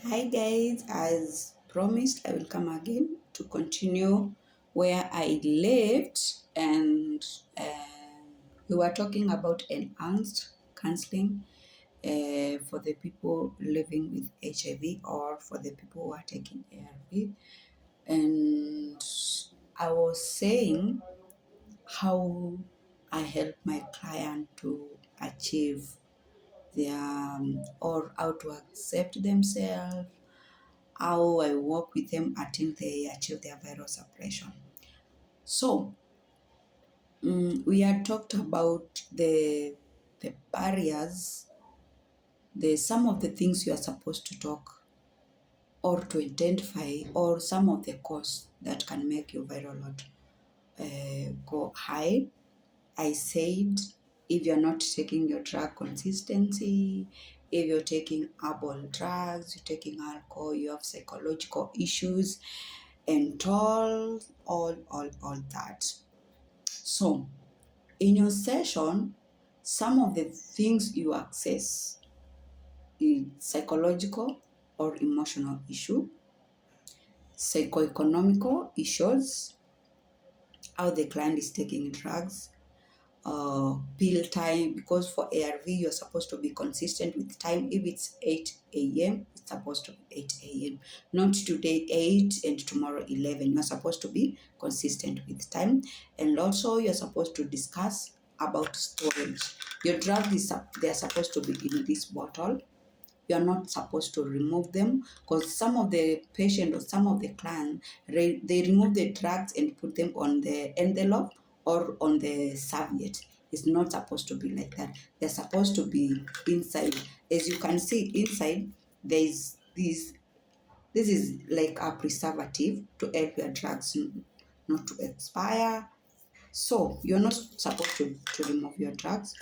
Hi guys, as promised, I will come again to continue where I left, and we were talking about enhanced counseling for the people living with HIV or for the people who are taking ARV. And I was saying how I help my client to achieve their or how to accept themselves, how I work with them until they achieve their viral suppression. So we had talked about the barriers, the some of the things you are supposed to talk or to identify, or some of the cause that can make your viral load go high. I said if you're not taking your drug consistency, if you're taking herbal drugs, you're taking alcohol, you have psychological issues, and all that. So in your session, some of the things you access is psychological or emotional issue, psychoeconomical issues, how the client is taking drugs, pill time, because for ARV you're supposed to be consistent with time. If it's 8 a.m., it's supposed to be 8 a.m. Not today 8 and tomorrow 11. You're supposed to be consistent with time. And also you're supposed to discuss about storage. Your drug is they're supposed to be in this bottle. You're not supposed to remove them, because some of the patient or some of the client, they remove the drugs and put them on the envelope or on the serviette. It's not supposed to be like that. They're supposed to be inside. As you can see inside, there is this is like a preservative to help your drugs not to expire. So you're not supposed to remove your drugs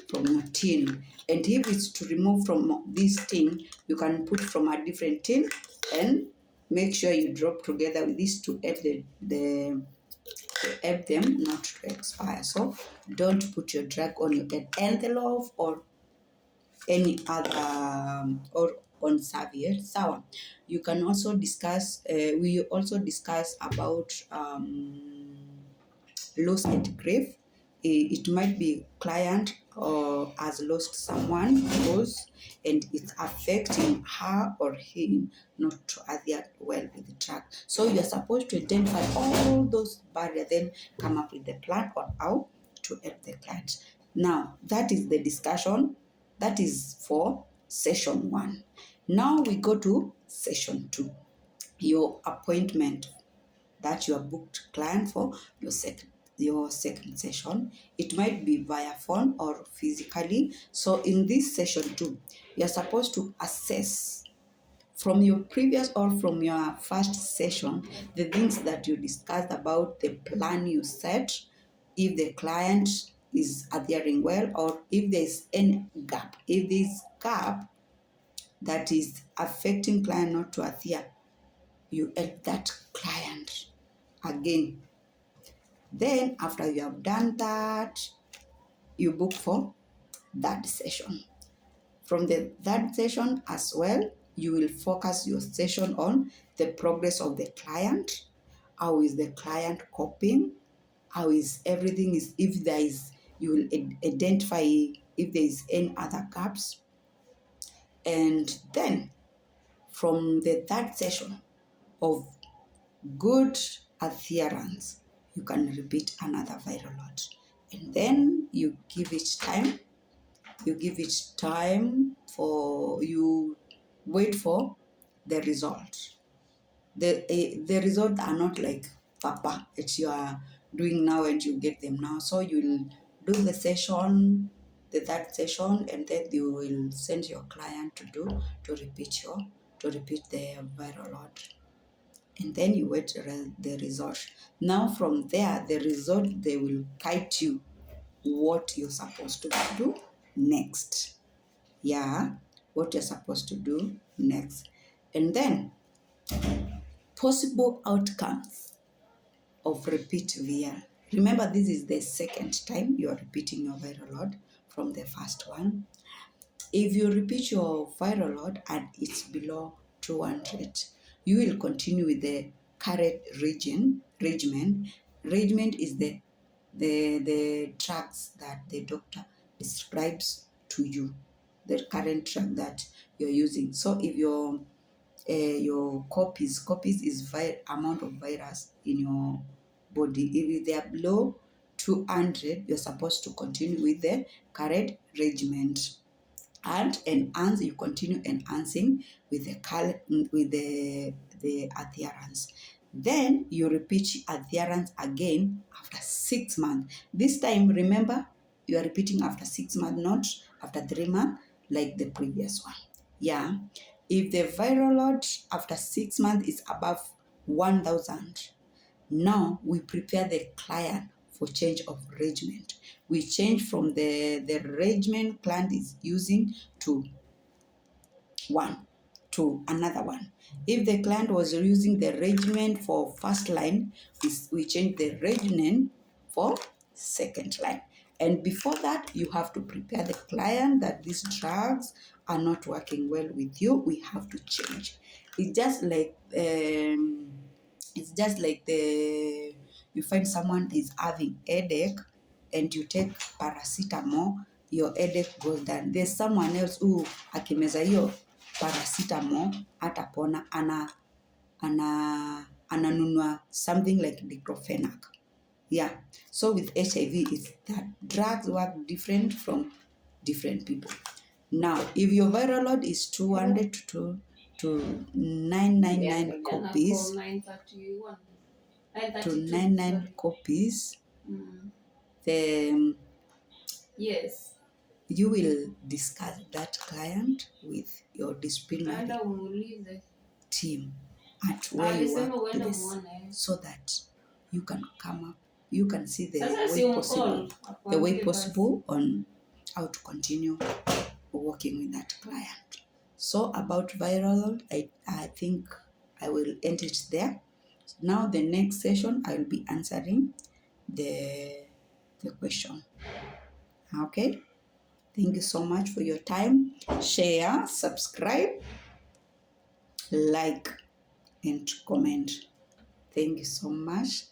from your tin. And if it's to remove from this tin, you can put from a different tin and make sure you drop together with this to help to help them not to expire. So don't put your drug on your envelope or any other or on serviette. So you can also discuss. We also discuss about loss and grief. It might be client or has lost someone close, and it's affecting her or him not to adhere well with the drug. So you're supposed to identify all those barriers, then come up with the plan on how to help the client. Now that is the discussion. That is for session 1. Now we go to session 2. Your appointment that you are booked client for your second session. It might be via phone or physically. So in this session 2, you're supposed to assess from your previous or from your first session the things that you discussed about the plan you set, if the client is adhering well, or if there's any gap. If there's gap that is affecting client not to adhere, you help that client again. Then after you have done that, you book for that session. From the third session as well, you will focus your session on the progress of the client. How is the client coping? How is everything is, if there is, you will identify if there is any other gaps. And then from the third session of good adherence, you can repeat another viral load. And then you give it time. You give it time for you wait for the result. The results are not like papa, it's you are doing now and you get them now. So you'll do the session, the third session, and then you will send your client to repeat the viral load, and then you wait the result. Now from there, the result, they will guide you what you're supposed to do next. Yeah, what you're supposed to do next. And then possible outcomes of repeat VL. Remember, this is the second time you're repeating your viral load from the first one. If you repeat your viral load and it's below 200. You will continue with the current regimen. Regimen is the drugs that the doctor prescribes to you, the current drug that you're using. So if your copies is amount of virus in your body, if they are below 200, you're supposed to continue with the current regimen, and enhance, you continue enhancing with the adherence. Then you repeat adherence again after 6 months. This time, remember, you are repeating after 6 months, not after 3 months like the previous one. Yeah. If the viral load after 6 months is above 1,000, now we prepare the client for change of regimen. We change from the regimen client is using to another one. If the client was using the regimen for first line, we change the regimen for second line. And before that, you have to prepare the client that these drugs are not working well with you. We have to change. It's just like you find someone is having headache and you take paracetamol, your headache goes down. There's someone else who akimeza hiyo paracetamol atapona, ananunua something like diclofenac. Yeah. So with HIV, it's that drugs work different from different people. Now, if your viral load is 200 to 999 copies, to 99 copies, then yes, you will discuss that client with your disciplinary team at where you work place, so that you can come up, you can see the way possible on how to continue working with that client. So about viral, I think I will end it there. Now the next session I will be answering the question. Okay. Thank you so much for your time. Share, subscribe, like, and comment. Thank you so much.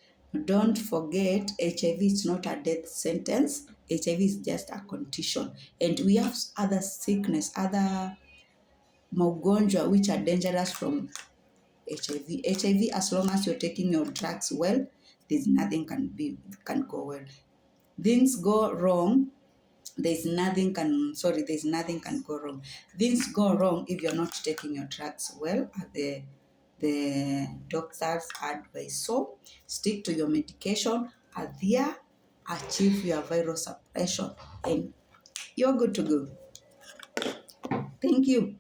Don't forget, HIV is not a death sentence. HIV is just a condition. And we have other sickness, other maugonjwa which are dangerous from HIV. HIV, as long as you're taking your drugs well, there's nothing can go well. Things go wrong, there's nothing can go wrong. Things go wrong if you're not taking your drugs well at the doctor's advice. So stick to your medication, adhere, achieve your viral suppression, and you're good to go. Thank you.